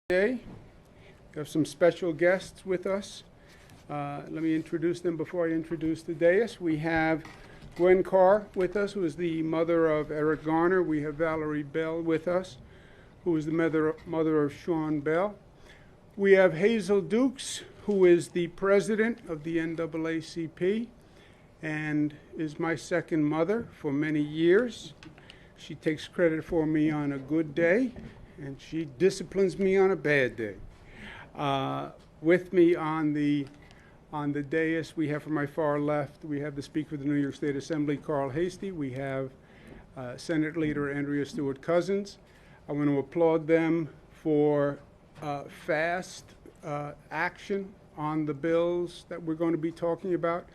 Today, we have some special guests with us. Let me introduce them before I introduce the dais. We have Gwen Carr with us, who is the mother of Eric Garner. We have Valerie Bell with us, who is the mother of Sean Bell. We have Hazel Dukes, who is the president of the NAACP and is my second mother for many years. She takes credit for me on a good day, and she disciplines me on a bad day. With me on the dais, we have from my far left, we have the Speaker of the New York State Assembly, Carl Hastie. We have Senate Leader Andrea Stewart-Cousins. I want to applaud them for fast action on the bills that we're going to be talking about.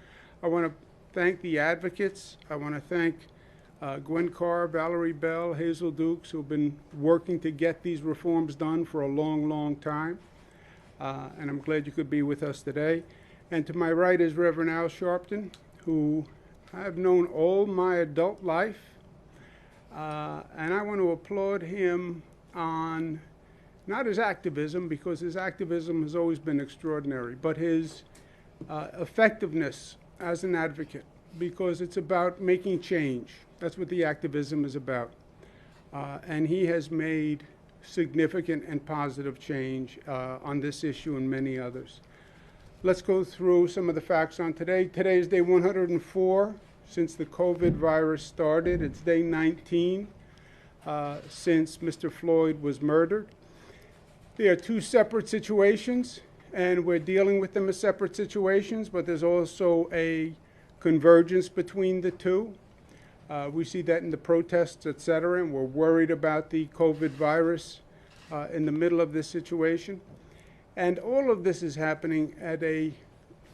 I want to thank the advocates. I want to thank Gwen Carr, Valerie Bell, Hazel Dukes, who've been working to get these reforms done for a long, long time. And I'm glad you could be with us today. And to my right is Reverend Sharpton, who I've known all my adult life. And I want to applaud him on not his activism, because his activism has always been extraordinary, but his effectiveness as an advocate, because it's about making change. That's what the activism is about. And he has made significant and positive change on this issue and many others. Let's go through some of the facts on today. Today is day 104 since the COVID virus started. It's day 19 since Mr. Floyd was murdered. They are two separate situations, and we're dealing with them as separate situations, but there's also a convergence between the two. We see that in the protests, et cetera, and we're worried about the COVID virus in the middle of this situation. And all of this is happening at a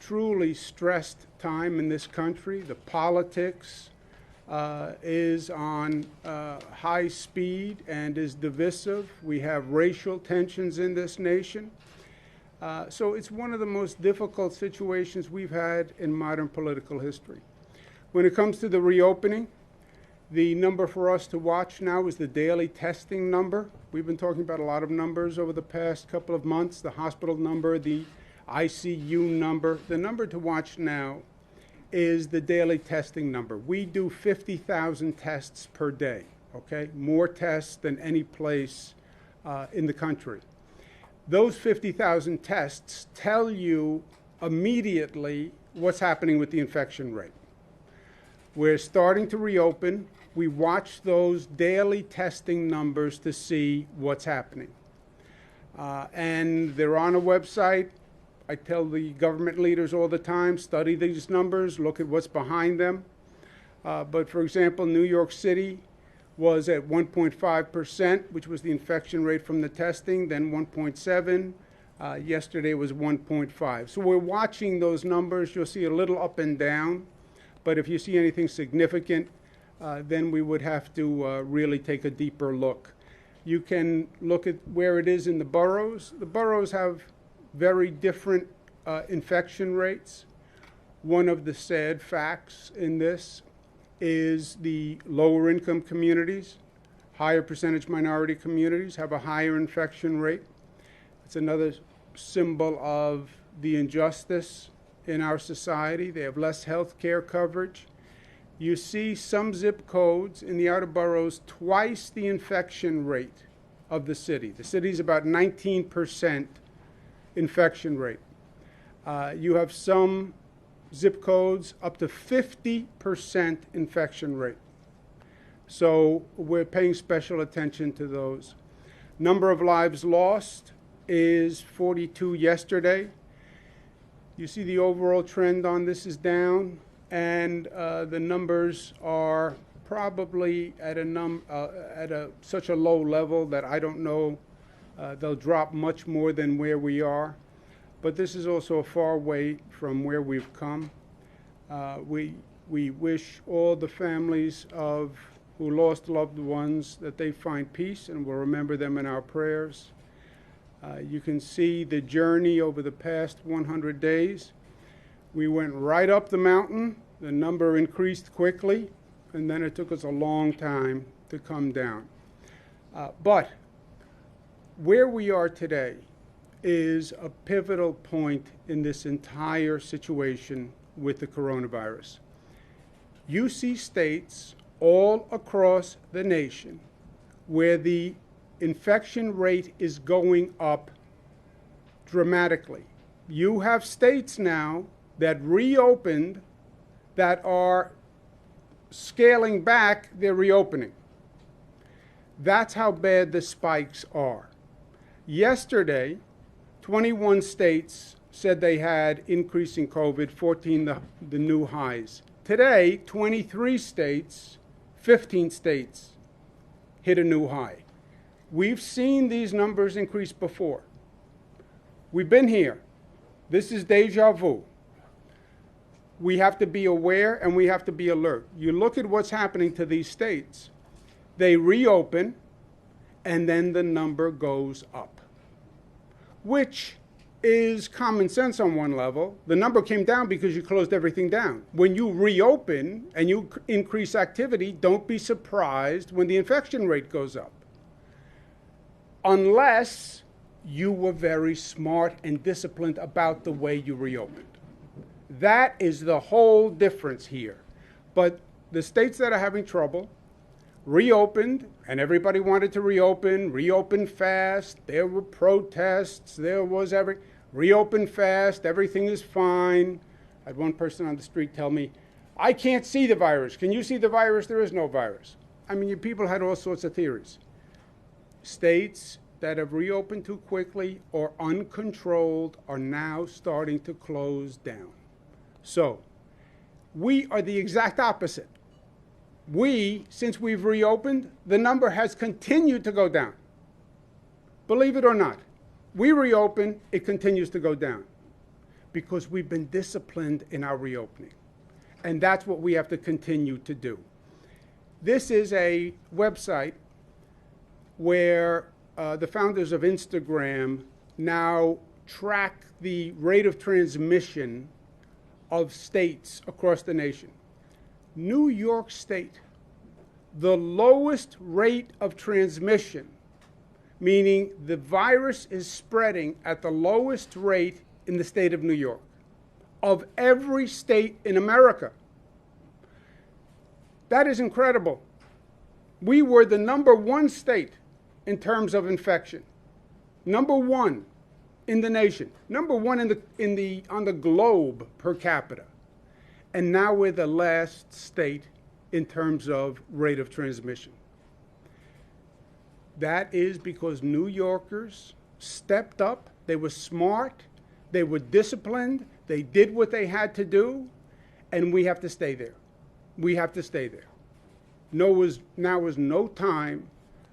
truly stressed time in this country. The politics is on high speed and is divisive. We have racial tensions in this nation. So it's one of the most difficult situations we've had in modern political history. When it comes to the reopening, the number for us to watch now is the daily testing number. We've been talking about a lot of numbers over the past couple of months, the hospital number, the ICU number. The number to watch now is the daily testing number. We do 50,000 tests per day, okay? More tests than any place in the country. Those 50,000 tests tell you immediately what's happening with the infection rate. We're starting to reopen. We watch those daily testing numbers to see what's happening. And they're on a website. I tell the government leaders all the time, study these numbers, look at what's behind them. But for example, New York City was at 1.5%, which was the infection rate from the testing, then 1.7. Yesterday was 1.5. So we're watching those numbers. You'll see a little up and down. But if you see anything significant, then we would have to really take a deeper look. You can look at where it is in the boroughs. The boroughs have very different infection rates. One of the sad facts in this is the lower income communities, higher percentage minority communities have a higher infection rate. It's another symbol of the injustice in our society. They have less health care coverage. You see some zip codes in the outer boroughs twice the infection rate of the city. The city is about 19% infection rate. You have some zip codes up to 50% infection rate. So we're paying special attention to those. Number of lives lost is 42 yesterday. You see the overall trend on this is down, and the numbers are probably at such a low level that I don't know they'll drop much more than where we are. But this is also a far way from where we've come. We wish all the families who lost loved ones that they find peace, and we'll remember them in our prayers. You can see the journey over the past 100 days. We went right up the mountain. The number increased quickly, and then it took us a long time to come down. But Where we are today is a pivotal point in this entire situation with the coronavirus. You see states all across the nation where the infection rate is going up dramatically. You have states now that reopened that are scaling back their reopening. That's how bad the spikes are. Yesterday, 21 states said they had increasing COVID, 14 the new highs. Today, 23 states, 15 states hit a new high. We've seen these numbers increase before. We've been here. This is deja vu. We have to be aware and we have to be alert. You look at what's happening to these states. They reopen and then the number goes up, which is common sense on one level. The number came down because you closed everything down. When you reopen and you increase activity, don't be surprised when the infection rate goes up. Unless you were very smart and disciplined about the way you reopened. That is the whole difference here. But the states that are having trouble reopened, and everybody wanted to reopen fast. There were protests, there was reopen fast, everything is fine. I had one person on the street tell me, I can't see the virus. Can you see the virus? There is no virus. I mean, people had all sorts of theories. States that have reopened too quickly or uncontrolled are now starting to close down. So, we are the exact opposite. Since we've reopened, the number has continued to go down. Believe it or not, we reopen, it continues to go down because we've been disciplined in our reopening. And that's what we have to continue to do. This is a website where the founders of Instagram now track the rate of transmission of states across the nation. New York State, the lowest rate of transmission, meaning the virus is spreading at the lowest rate in the state of New York, of every state in America. That is incredible. We were the number one state in terms of infection, number one in the nation, number one on the globe per capita. And now we're the last state in terms of rate of transmission. That is because New Yorkers stepped up, they were smart, they were disciplined, they did what they had to do, and we have to stay there. We have to stay there. Now is no time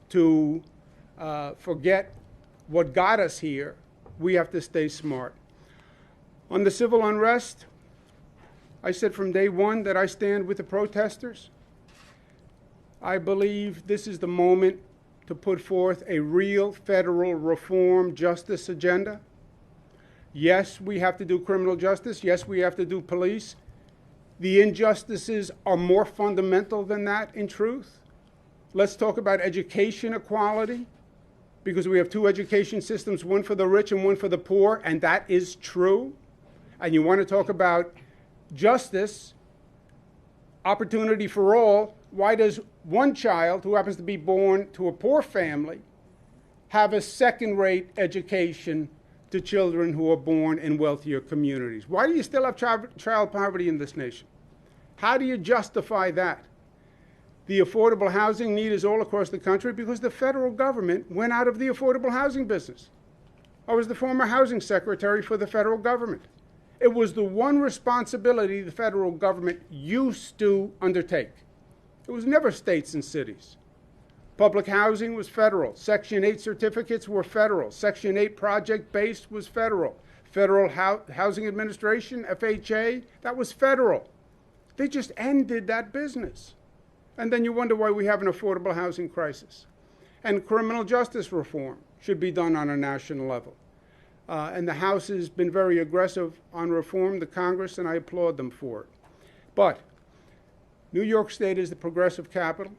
to forget what got us here. We have to stay smart. On the civil unrest, I said from day one that I stand with the protesters. I believe this is the moment to put forth a real federal reform justice agenda. Yes, we have to do criminal justice. Yes, we have to do police. The injustices are more fundamental than that, in truth. Let's talk about education equality, because we have two education systems, one for the rich and one for the poor, and that is true. And you want to talk about justice, opportunity for all. Why does one child who happens to be born to a poor family have a second-rate education to children who are born in wealthier communities? Why do you still have child poverty in this nation? How do you justify that? The affordable housing need is all across the country because the federal government went out of the affordable housing business. I was the former housing secretary for the federal government. It was the one responsibility the federal government used to undertake. It was never states and cities. Public housing was federal. Section 8 certificates were federal. Section 8 project-based was federal. Federal Housing Administration, FHA, that was federal. They just ended that business. And then you wonder why we have an affordable housing crisis. And criminal justice reform should be done on a national level. And the House has been very aggressive on reform, the Congress, and I applaud them for it. But New York State is the progressive capital.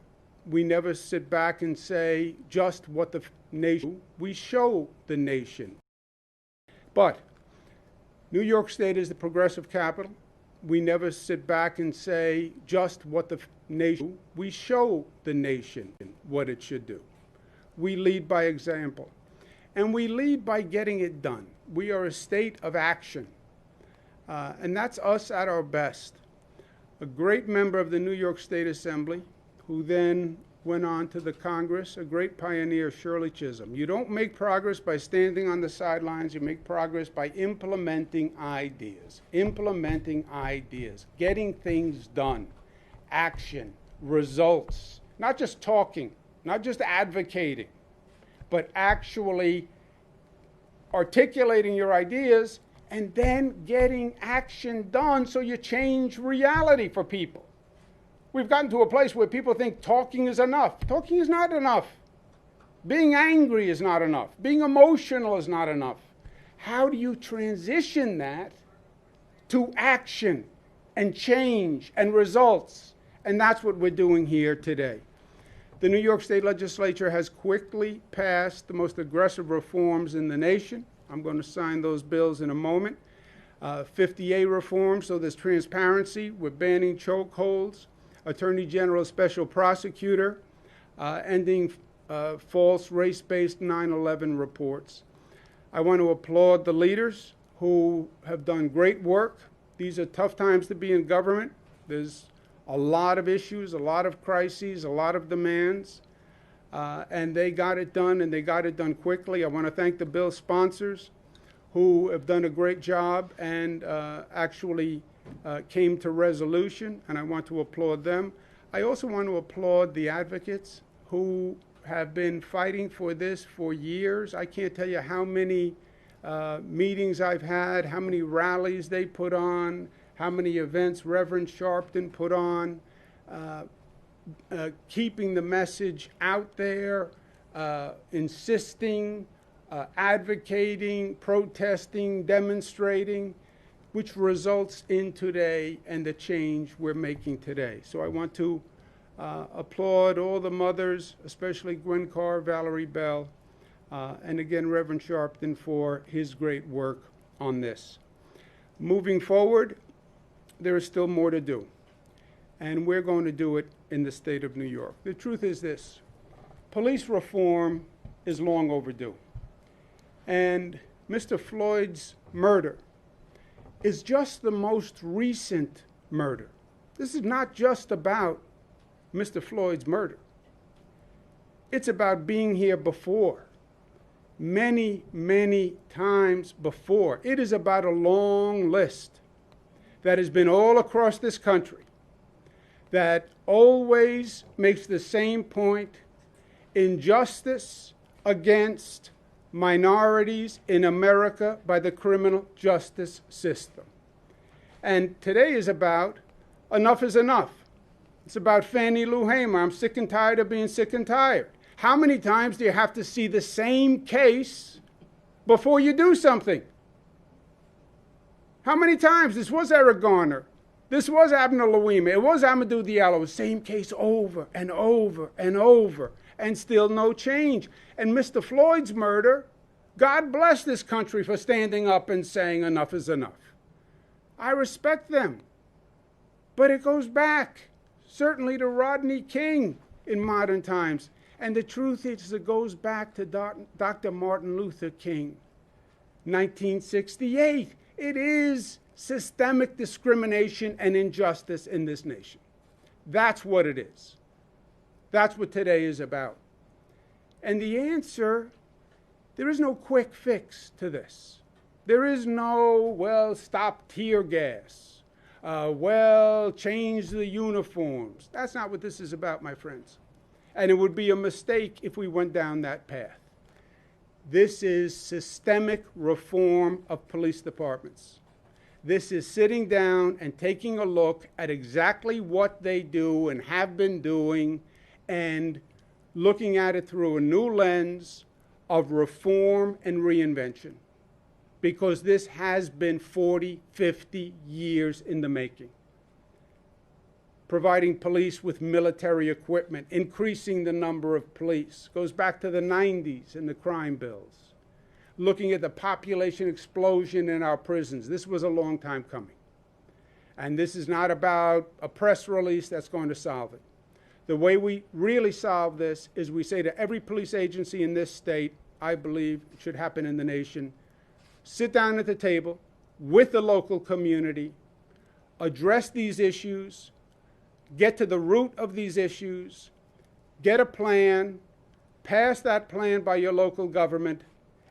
We never sit back and say just what the nation, we show the nation. But New York State is the progressive capital. We never sit back and say just what the nation, we show the nation what it should do. We lead by example. And we lead by getting it done. We are a state of action. And that's us at our best. A great member of the New York State Assembly, who then went on to the Congress, a great pioneer, Shirley Chisholm. You don't make progress by standing on the sidelines. You make progress by implementing ideas, getting things done, action, results, not just talking, not just advocating, but actually articulating your ideas and then getting action done so you change reality for people. We've gotten to a place where people think talking is enough. Talking is not enough. Being angry is not enough. Being emotional is not enough. How do you transition that to action and change and results? And that's what we're doing here today. The New York State Legislature has quickly passed the most aggressive reforms in the nation. I'm going to sign those bills in a moment. 50A reforms, so there's transparency. We're banning chokeholds. Attorney General Special Prosecutor, ending false race-based 9/11 reports. I want to applaud the leaders who have done great work. These are tough times to be in government. There's a lot of issues, a lot of crises, a lot of demands, and they got it done, and they got it done quickly. I want to thank the bill sponsors who have done a great job and actually came to resolution, and I want to applaud them. I also want to applaud the advocates who have been fighting for this for years. I can't tell you how many meetings I've had, how many rallies they put on, how many events Reverend Sharpton put on, keeping the message out there, insisting, advocating, protesting, demonstrating, which results in today and the change we're making today. So I want to applaud all the mothers, especially Gwen Carr, Valerie Bell, and again, Reverend Sharpton for his great work on this. Moving forward, there is still more to do, and we're going to do it in the state of New York. The truth is this: police reform is long overdue, and Mr. Floyd's murder is just the most recent murder. This is not just about Mr. Floyd's murder. It's about being here before, many, many times before. It is about a long list that has been all across this country that always makes the same point: injustice against minorities in America by the criminal justice system. And today is about enough is enough. It's about Fannie Lou Hamer. I'm sick and tired of being sick and tired. How many times do you have to see the same case before you do something? How many times? This was Eric Garner. This was Abner Louima. It was Amadou Diallo. Same case over and over and over, and still no change. And Mr. Floyd's murder, God bless this country for standing up and saying enough is enough. I respect them. But it goes back, certainly to Rodney King in modern times. And the truth is, it goes back to Dr. Martin Luther King, 1968. It is systemic discrimination and injustice in this nation. That's what it is. That's what today is about. And the answer, there is no quick fix to this. There is no, well, stop tear gas. Well, change the uniforms. That's not what this is about, my friends. And it would be a mistake if we went down that path. This is systemic reform of police departments. This is sitting down and taking a look at exactly what they do and have been doing and looking at it through a new lens of reform and reinvention. Because this has been 40, 50 years in the making. providing police with military equipment, increasing the number of police. Goes back to the 90s and the crime bills. Looking at the population explosion in our prisons. This was a long time coming. And this is not about a press release that's going to solve it. The way we really solve this is we say to every police agency in this state, I believe it should happen in the nation, sit down at the table with the local community, address these issues, get to the root of these issues, get a plan, pass that plan by your local government,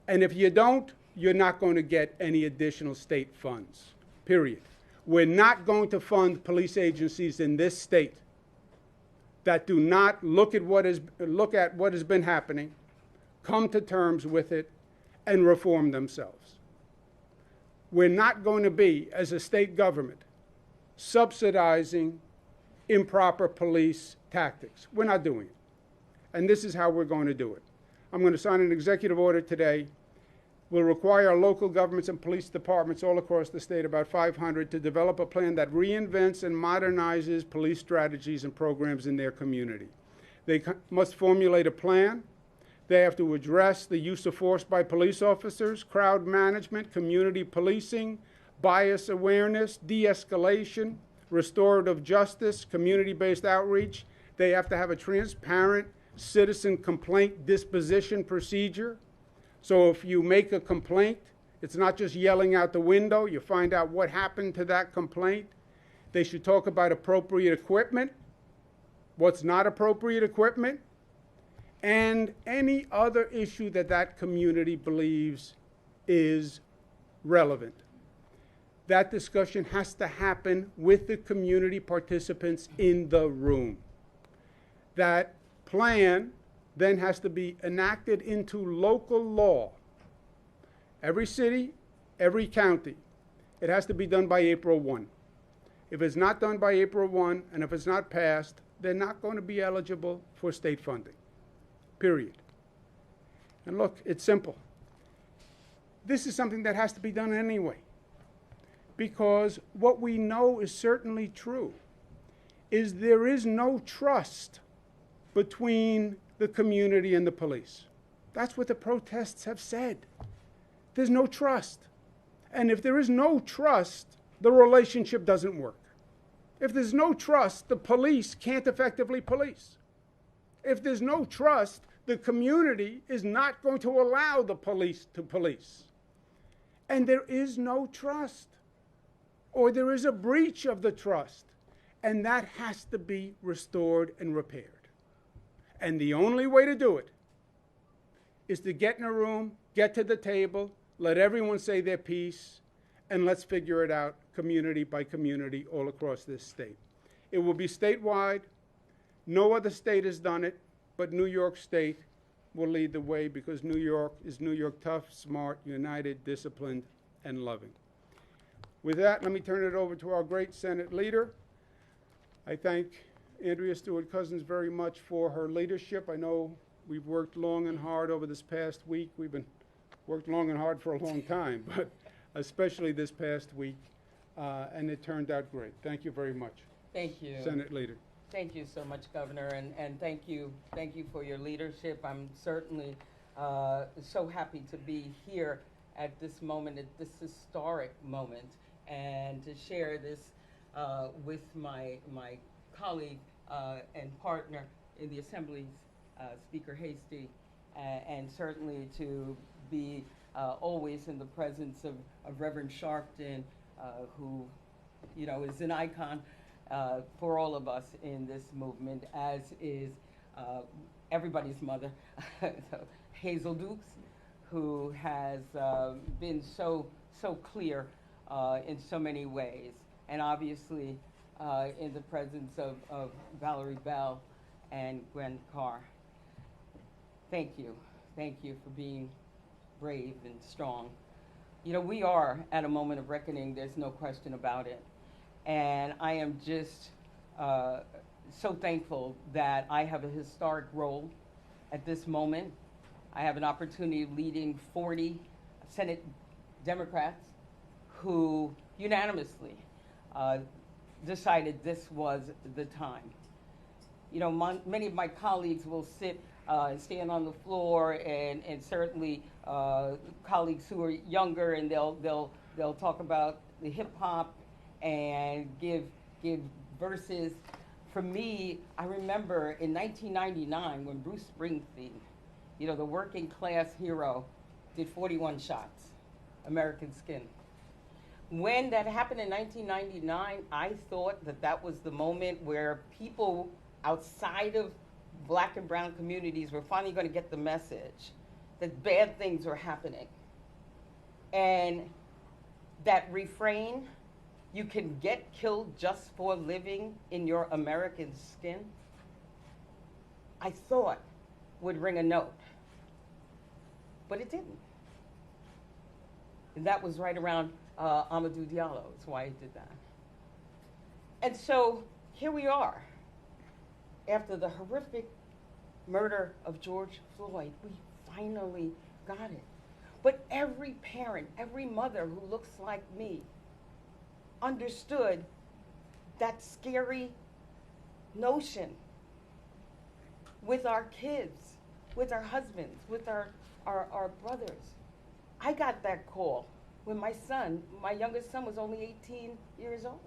and if you don't, you're not going to get any additional state funds, period. We're not going to fund police agencies in this state that do not look at what has been happening, come to terms with it, and reform themselves. We're not going to be, as a state government, subsidizing improper police tactics. We're not doing it. And this is how we're going to do it. I'm going to sign an executive order today. We'll require local governments and police departments all across the state, about 500, to develop a plan that reinvents and modernizes police strategies and programs in their community. They must formulate a plan. They have to address the use of force by police officers, crowd management, community policing, bias awareness, de-escalation, restorative justice, community-based outreach. They have to have a transparent citizen complaint disposition procedure. So if you make a complaint, it's not just yelling out the window. You find out what happened to that complaint. They should talk about appropriate equipment, what's not appropriate equipment, and any other issue that that community believes is relevant. That discussion has to happen with the community participants in the room. That plan then has to be enacted into local law. Every city, every county. It has to be done by April 1. If it's not done by April 1, and if it's not passed, they're not going to be eligible for state funding, period. And look, it's simple. This is something that has to be done anyway, because what we know is certainly true, is there is no trust between the community and the police. That's what the protests have said. There's no trust. And if there is no trust, the relationship doesn't work. If there's no trust, the police can't effectively police. If there's no trust, the community is not going to allow the police to police. And there is no trust, or there is a breach of the trust, and that has to be restored and repaired. And the only way to do it is to get in a room, get to the table, let everyone say their piece, and let's figure it out community by community all across this state. It will be statewide. No other state has done it, but New York State will lead the way, because New York is New York, tough, smart, united, disciplined, and loving. With that, let me turn it over to our great Senate leader. I thank Andrea Stewart-Cousins very much for her leadership. I know we've worked long and hard over this past week. We've been worked long and hard for a long time, but especially this past week, and it turned out great. Thank you very much. Thank you. Senate Leader. Thank you so much, Governor, and thank you for your leadership. I'm certainly so happy to be here at this moment, at this historic moment, and to share this with my colleague and partner in the Assembly's Speaker Hasty, and certainly to be always in the presence of Reverend Sharpton, who, you know, is an icon for all of us in this movement, as is everybody's mother, Hazel Dukes, who has been so clear in so many ways, and obviously in the presence of Valerie Bell and Gwen Carr. Thank you for being brave and strong. You know, we are at a moment of reckoning, there's no question about it. And I am just so thankful that I have a historic role at this moment. I have an opportunity of leading 40 Senate Democrats who unanimously decided this was the time. You know, many of my colleagues will sit and stand on the floor, and certainly colleagues who are younger, and they'll talk about the hip hop and give verses. For me, I remember in 1999 when Bruce Springsteen, you know, the working class hero, did 41 shots, American Skin. When that happened in 1999, I thought that that was the moment where people outside of black and brown communities were finally going to get the message that bad things were happening. And that refrain, you can get killed just for living in your American skin, I thought would ring a note. But it didn't. And that was right around Amadou Diallo, is why he did that. And so here we are. After the horrific murder of George Floyd, we finally got it. But every parent, every mother who looks like me understood that scary notion with our kids, with our husbands, with our brothers. I got that call when my youngest son was only 18 years old.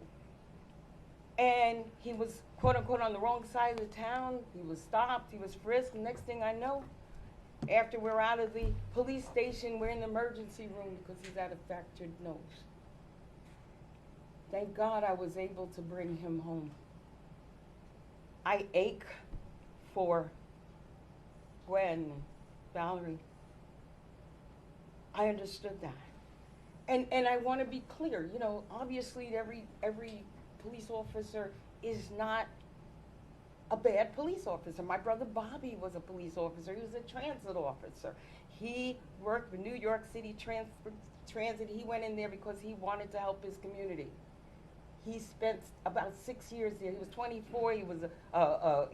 And he was, quote unquote, on the wrong side of the town. He was stopped, he was frisked. Next thing I know, after we're out of the police station, we're in the emergency room because he's had a fractured nose. Thank God I was able to bring him home. I ache for Gwen, Valerie. I understood that. And I want to be clear, you know, obviously every police officer is not a bad police officer. My brother Bobby was a police officer. He was a transit officer. He worked for New York City Transit. He went in there because he wanted to help his community. He spent about 6 years there. He was 24. He was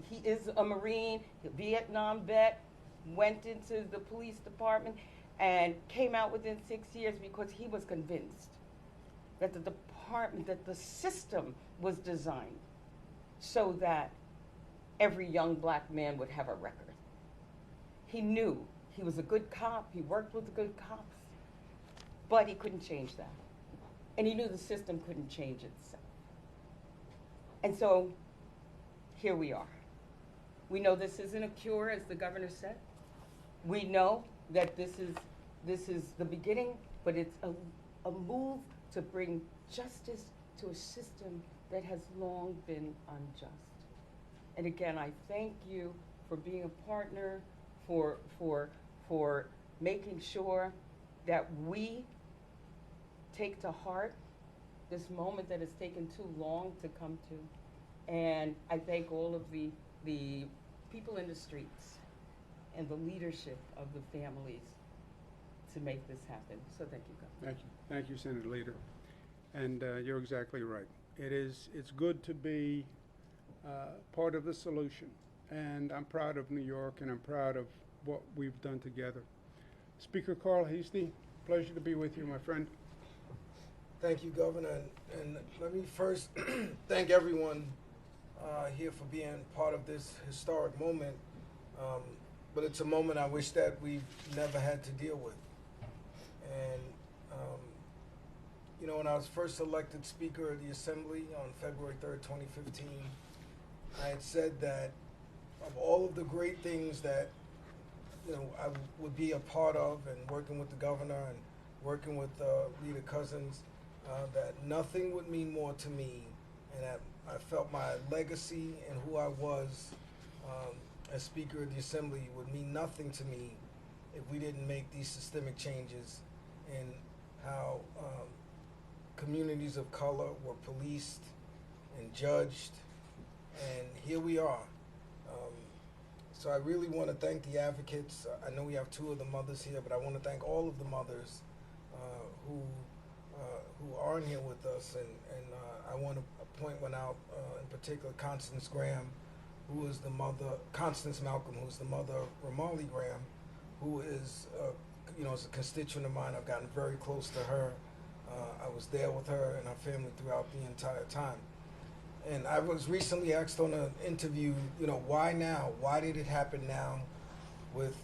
he is a Marine, a Vietnam vet, went into the police department and came out within 6 years because he was convinced that the department, that the system was designed so that every young black man would have a record. He knew he was a good cop, he worked with the good cops, but he couldn't change that. And he knew the system couldn't change itself. And so here we are. We know this isn't a cure, as the governor said. We know that this is the beginning, but it's a move to bring justice to a system that has long been unjust. And again, I thank you for being a partner, for making sure that we take to heart this moment that has taken too long to come to. And I thank all of the people in the streets and the leadership of the families to make this happen. So thank you, Governor. Thank you. Thank you, Senator Leader. And you're exactly right. It's good to be part of the solution. And I'm proud of New York, and I'm proud of what we've done together. Speaker Carl Heastie, pleasure to be with you, my friend. Thank you, Governor. And let me first thank everyone here for being part of this historic moment. But it's a moment I wish that we've never had to deal with. And, you know, when I was first elected Speaker of the Assembly on February 3rd, 2015, I had said that of all of the great things that, you know, I would be a part of, and working with the governor and working with Leader Cousins, that nothing would mean more to me, and that I felt my legacy and who I was as Speaker of the Assembly would mean nothing to me if we didn't make these systemic changes in how communities of color were policed and judged, and here we are. So I really want to thank the advocates. I know we have two of the mothers here, but I want to thank all of the mothers who aren't here with us, and I want to point one out in particular, Constance Graham, who is the mother, Constance Malcolm, who's the mother of Ramali Graham, who is, you know, is a constituent of mine. I've gotten very close to her. I was there with her and her family throughout the entire time. And I was recently asked on an interview, you know, why now? Why did it happen now with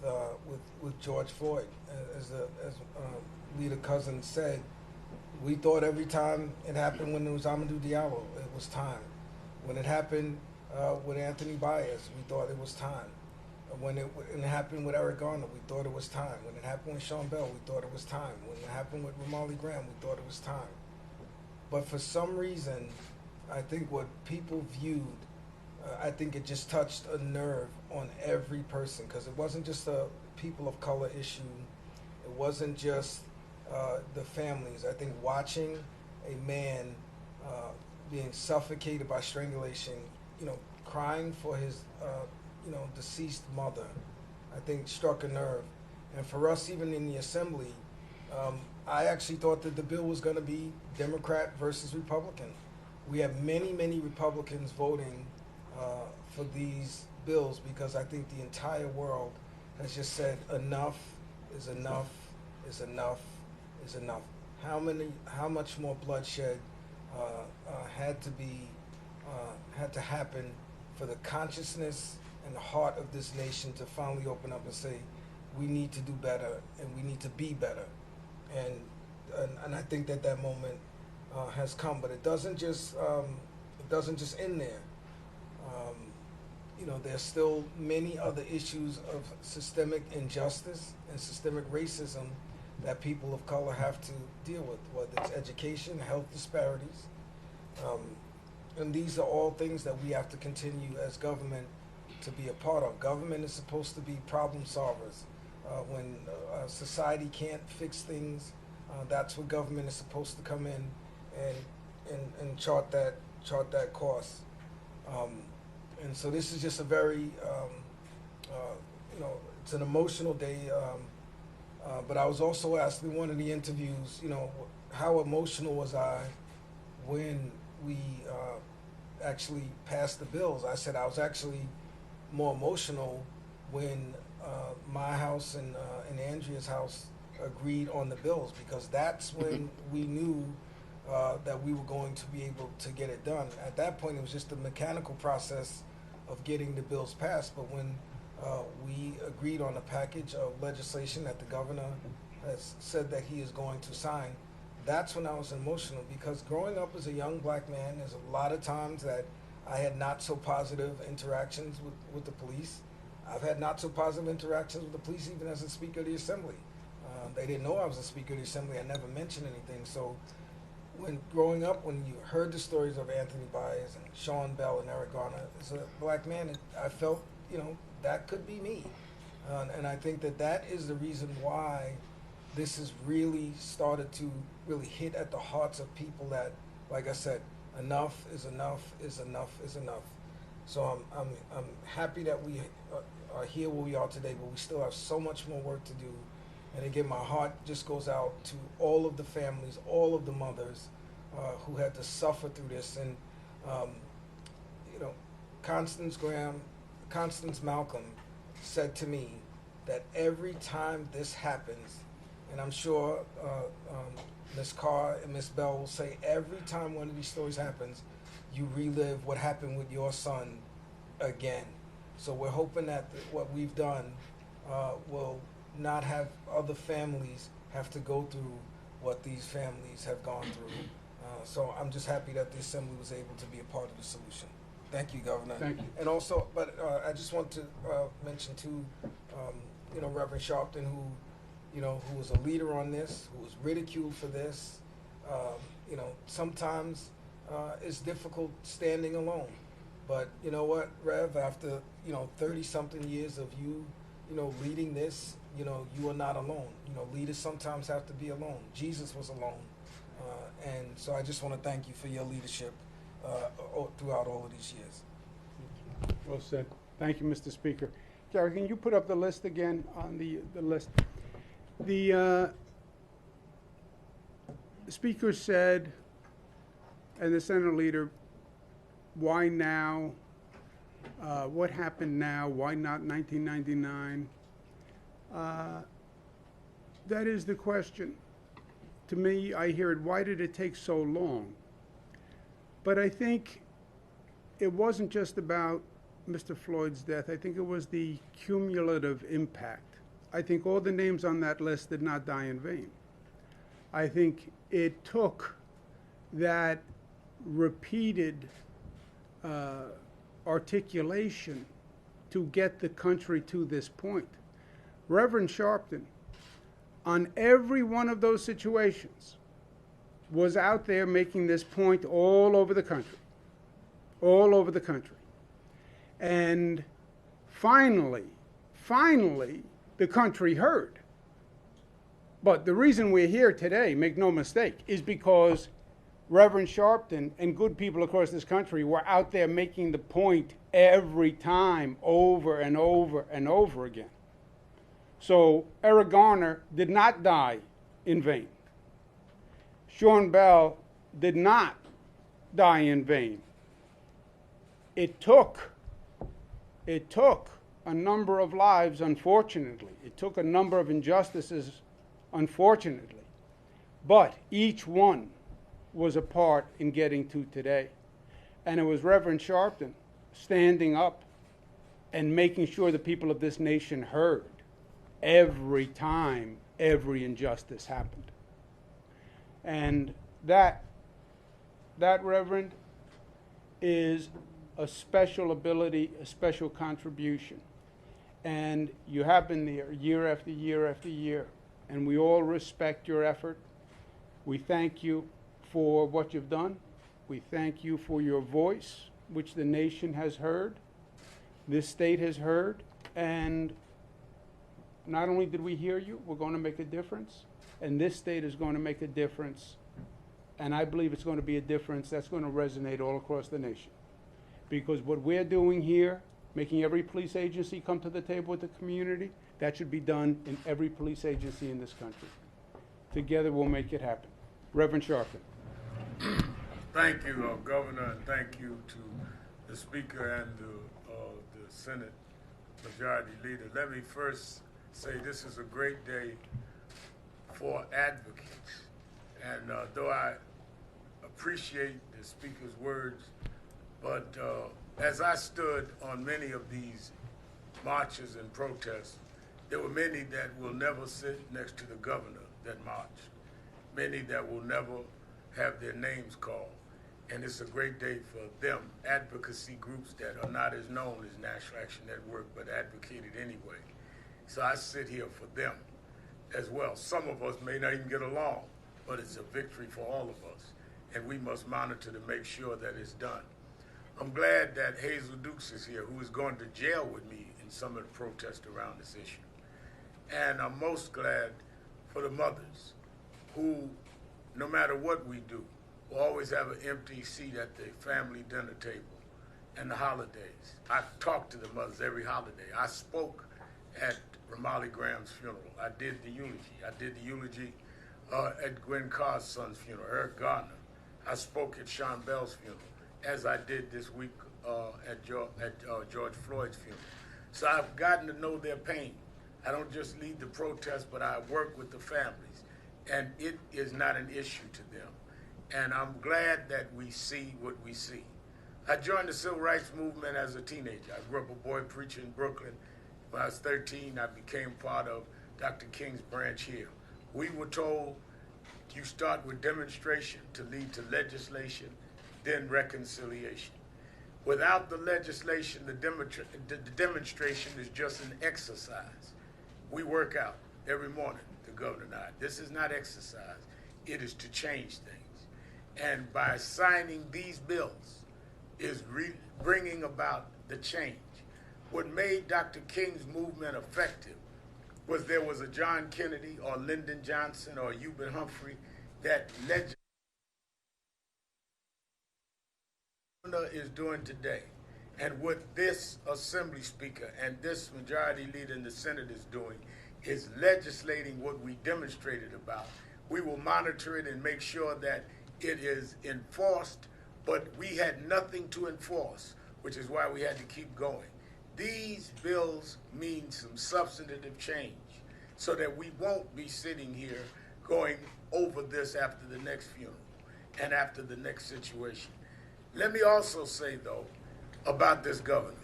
George Floyd? As Leader Cousin said, we thought every time it happened when it was Amadou Diallo, it was time. When it happened with Anthony Baez, we thought it was time. When it happened with Eric Garner, we thought it was time. When it happened with Sean Bell, we thought it was time. When it happened with Ramali Graham, we thought it was time. But for some reason, I think what people viewed, I think it just touched a nerve on every person, because it wasn't just a people of color issue. It wasn't just the families. I think watching a man being suffocated by strangulation, you know, crying for his deceased mother, I think struck a nerve. And for us, even in the assembly, I actually thought that the bill was going to be Democrat versus Republican. We have many, many Republicans voting for these bills, because I think the entire world has just said enough is enough is enough is enough. How much more bloodshed had to happen for the consciousness and the heart of this nation to finally open up and say, we need to do better and we need to be better. And I think that moment has come, but it doesn't just end there. There's still many other issues of systemic injustice and systemic racism that people of color have to deal with, whether it's education, health disparities. And these are all things that we have to continue as government to be a part of. Government is supposed to be problem solvers. When society can't fix things, that's where government is supposed to come in and chart that course. And so this is just a very, it's an emotional day. But I was also asked in one of the interviews, how emotional was I when we actually passed the bills? I said I was actually more emotional when my house and Andrea's house agreed on the bills, because that's when we knew that we were going to be able to get it done. At that point, it was just a mechanical process of getting the bills passed. But when we agreed on a package of legislation that the governor has said that he is going to sign, that's when I was emotional, because growing up as a young black man, there's a lot of times that I had not so positive interactions with the police. I've had not so positive interactions with the police even as a Speaker of the Assembly. They didn't know I was a Speaker of the Assembly. I never mentioned anything. So when growing up, when you heard the stories of Anthony Baez and Sean Bell and Eric Garner, as a black man, I felt, that could be me. And I think that is the reason why this has really started to really hit at the hearts of people that, like I said, enough is enough is enough is enough. So I'm happy that we are here where we are today, but we still have so much more work to do. And again, my heart just goes out to all of the families, all of the mothers who had to suffer through this. And, Constance Malcolm said to me that every time this happens, and I'm sure Ms. Carr and Ms. Bell will say, every time one of these stories happens, you relive what happened with your son again. So we're hoping that what we've done will not have other families have to go through what these families have gone through. So I'm just happy that the Assembly was able to be a part of the solution. Thank you, Governor. Thank you. And also, but I just want to mention too, Reverend Sharpton, who was a leader on this, who was ridiculed for this. Sometimes it's difficult standing alone. But you know what, Rev, after 30-something years of you leading this, you are not alone. Leaders sometimes have to be alone. Jesus was alone. And so I just want to thank you for your leadership throughout all of these years. Well said. Thank you, Mr. Speaker. Gary, can you put up the list again on the list? The Speaker said, and the Senate leader, why now? What happened now? Why not 1999? That is the question. To me, I hear it, why did it take so long? But I think it wasn't just about Mr. Floyd's death. I think it was the cumulative impact. I think all the names on that list did not die in vain. I think it took that repeated articulation to get the country to this point. Reverend Sharpton, on every one of those situations, was out there making this point all over the country. All over the country. And finally, the country heard. But the reason we're here today, make no mistake, is because Reverend Sharpton and good people across this country were out there making the point every time, over and over and over again. So Eric Garner did not die in vain. Sean Bell did not die in vain. It took a number of lives, unfortunately. It took a number of injustices, unfortunately. But each one was a part in getting to today. And it was Reverend Sharpton standing up and making sure the people of this nation heard every time every injustice happened. And that Reverend, is a special ability, a special contribution. And you have been there year after year after year. And we all respect your effort. We thank you for what you've done. We thank you for your voice, which the nation has heard, this state has heard. And not only did we hear you, we're going to make a difference. And this state is going to make a difference. And I believe it's going to be a difference that's going to resonate all across the nation. Because what we're doing here, making every police agency come to the table with the community, that should be done in every police agency in this country. Together we'll make it happen. Reverend Sharpton. Thank you, Governor, and thank you to the Speaker and the Senate Majority Leader. Let me first say this is a great day for advocates. And though I appreciate the Speaker's words, but as I stood on many of these marches and protests, there were many that will never sit next to the governor that marched, many that will never have their names called. And it's a great day for them, advocacy groups that are not as known as National Action Network, but advocated anyway. So I sit here for them as well. Some of us may not even get along, but it's a victory for all of us. And we must monitor to make sure that it's done. I'm glad that Hazel Dukes is here, who is going to jail with me in some of the protests around this issue. And I'm most glad for the mothers who, no matter what we do, will always have an empty seat at the family dinner table and the holidays. I talk to the mothers every holiday. I spoke at Ramali Graham's funeral. I did the eulogy. I did the eulogy at Gwen Carr's son's funeral, Eric Garner. I spoke at Sean Bell's funeral, as I did this week at George Floyd's funeral. So I've gotten to know their pain. I don't just lead the protest, but I work with the families, and it is not an issue to them. And I'm glad that we see what we see. I joined the civil rights movement as a teenager. I grew up a boy preacher in Brooklyn. When I was 13, I became part of Dr. King's branch here. We were told you start with demonstration to lead to legislation, then reconciliation. Without the legislation, the demonstration is just an exercise. We work out every morning, the governor and I. This is not exercise. It is to change things. And by signing these bills is bringing about the change. What made Dr. King's movement effective was there was a John Kennedy or Lyndon Johnson or Hubert Humphrey that is doing today. And what this Assembly Speaker and this Majority Leader in the Senate is doing is legislating what we demonstrated about. We will monitor it and make sure that it is enforced, but we had nothing to enforce, which is why we had to keep going. These bills mean some substantive change so that we won't be sitting here going over this after the next funeral and after the next situation. Let me also say, though, about this governor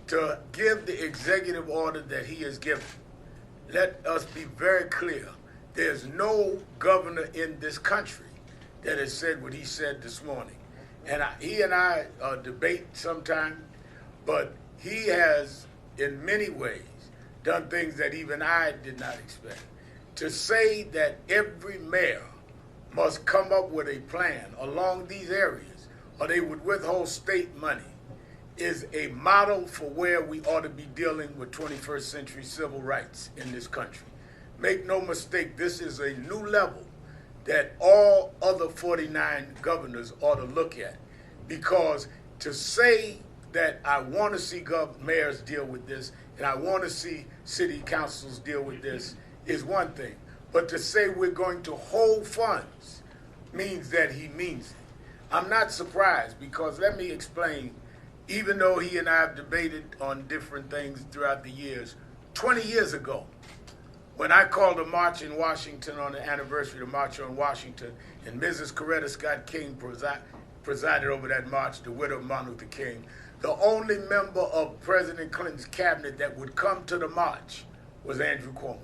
to give the executive order that he has given. Let us be very clear. There's no governor in this country that has said what he said this morning. And he and I debate sometime, but he has, in many ways, done things that even I did not expect. To say that every mayor must come up with a plan along these areas, or they would withhold state money, is a model for where we ought to be dealing with 21st century civil rights in this country. Make no mistake, this is a new level that all other 49 governors ought to look at. Because to say that I want to see mayors deal with this and I want to see city councils deal with this is one thing. But to say we're going to hold funds means that he means it. I'm not surprised, because let me explain, even though he and I have debated on different things throughout the years, 20 years ago, when I called a march in Washington on the anniversary of the March on Washington, and Mrs. Coretta Scott King presided over that march, the widow of Martin Luther King, the only member of President Clinton's cabinet that would come to the march was Andrew Cuomo.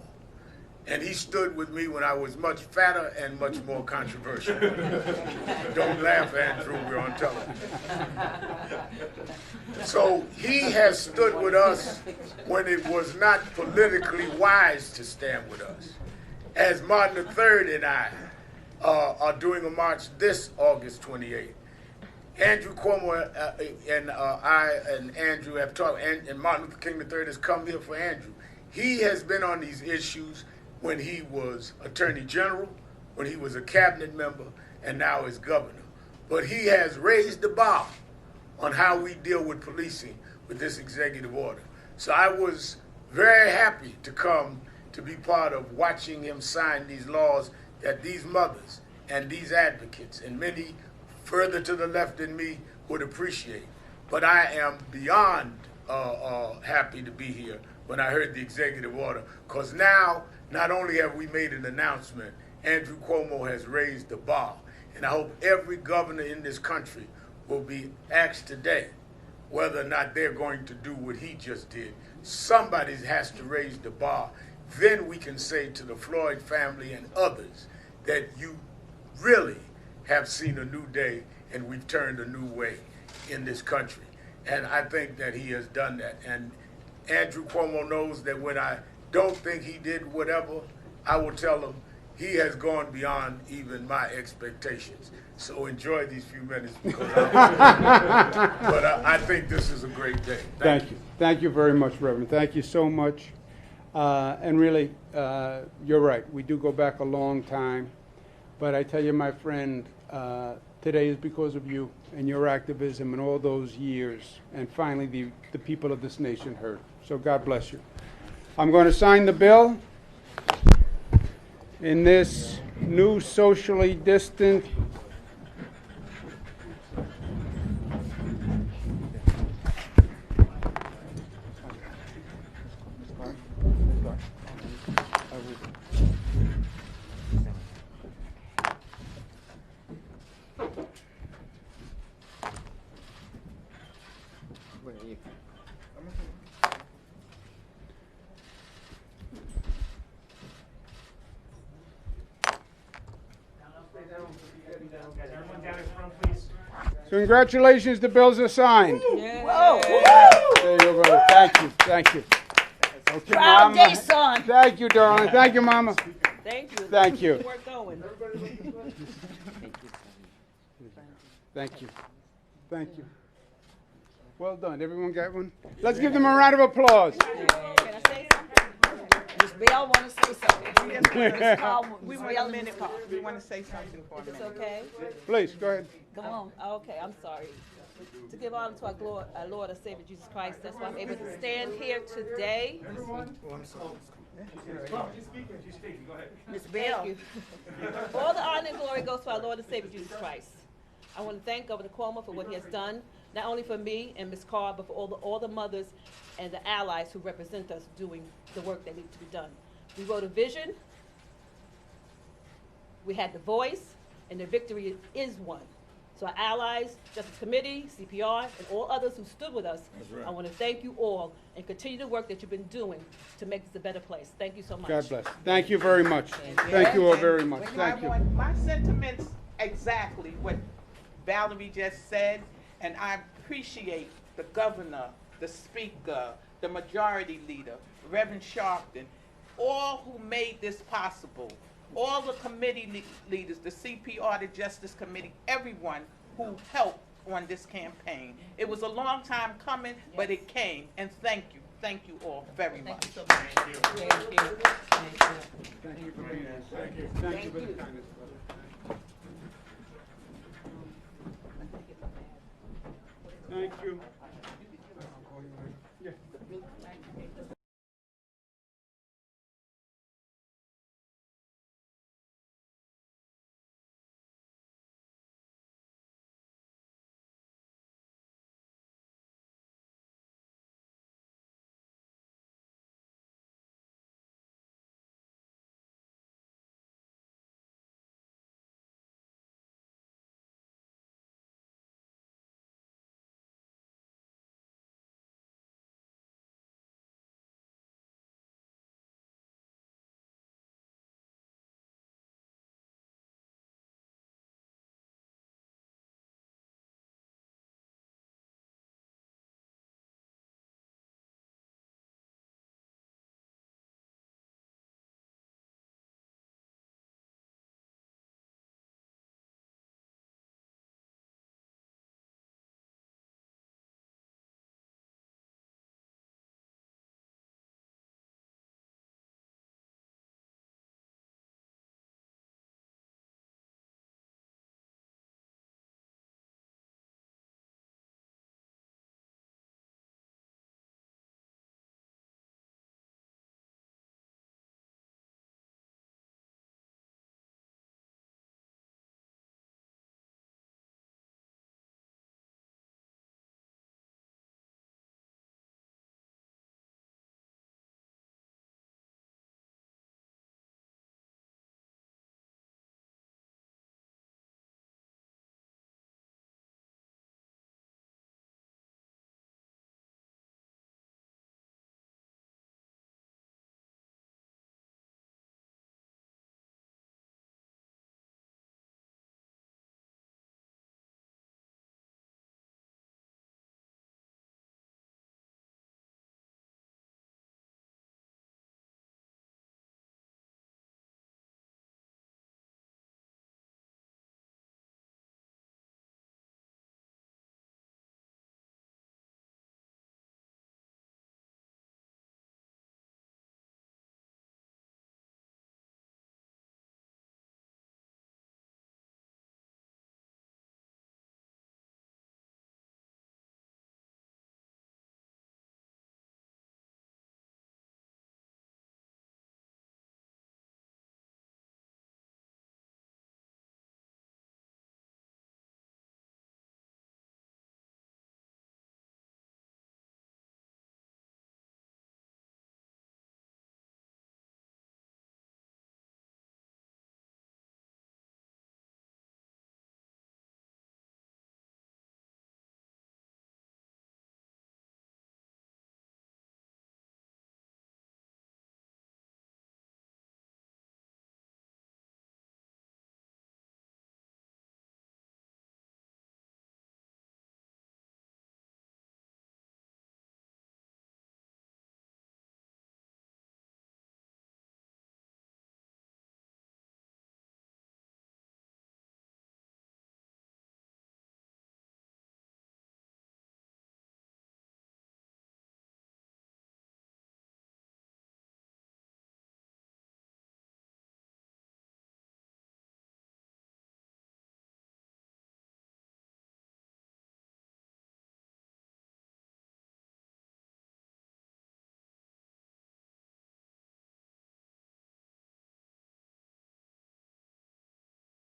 And he stood with me when I was much fatter and much more controversial. Don't laugh, Andrew, we're on television. So he has stood with us when it was not politically wise to stand with us. As Martin III and I are doing a march this August 28th, Andrew Cuomo and I and Andrew have talked, and Martin Luther King III has come here for Andrew. He has been on these issues when he was Attorney General, when he was a cabinet member, and now is governor. But he has raised the bar on how we deal with policing with this executive order. So I was very happy to come to be part of watching him sign these laws that these mothers and these advocates and many further to the left than me would appreciate. But I am beyond happy to be here when I heard the executive order, because now not only have we made an announcement, Andrew Cuomo has raised the bar. And I hope every governor in this country will be asked today whether or not they're going to do what he just did. Somebody has to raise the bar. Then we can say to the Floyd family and others that you really have seen a new day and we've turned a new way in this country. And I think that he has done that. And Andrew Cuomo knows that when I don't think he did whatever, I will tell him he has gone beyond even my expectations. So enjoy these few minutes, because but I think this is a great day. Thank you. Thank you very much, Reverend. Thank you so much. And really, you're right. We do go back a long time. But I tell you, my friend, today is because of you and your activism and all those years. And finally, the people of this nation heard. So God bless you. I'm going to sign the bill in this new socially distant So congratulations, the bills are signed. Whoa. There you go, brother. Thank you. Thank you. Okay, Proud Mama. day, son. Thank you, darling. Thank you, Mama. Thank you. Thank you. We're going. Thank you. Thank you. Well done. Everyone got one? Let's give them a round of applause. Can I say something? Miss Bell want to say something. Miss Carl, We Miss want Bell a and Miss minute. Carl. We want to say something for a If it's minute. okay? Please, go ahead. Come on. Okay, I'm sorry. To give honor to our Lord and Savior Jesus Christ, that's why I'm able to stand here today. Miss Bell. Thank you. All the honor and glory goes to our Lord and Savior Jesus Christ. I want to thank Governor Cuomo for what he has done, not only for me and Ms. Carr, but for all the mothers and the allies who represent us doing the work that needs to be done. We wrote a vision, we had the voice, and the victory is won. So our allies, Justice Committee, CPR, and all others who stood with us, That's right. I want to thank you all and continue the work that you've been doing to make this a better place. Thank you so much. God bless. Thank you very much. Thank you all very much. Thank you. My sentiments exactly what Valerie just said, and I appreciate the governor, the speaker, the majority leader, Reverend Sharpton, all who made this possible, all the committee leaders, the CPR, the Justice Committee, everyone who helped on this campaign. It was a long time coming, but it came, and thank you all very much. Thank you so much. Thank you. Thank you. Thank you. Thank you for being here. Thank you. Thank you for the kindness, brother. Thank you.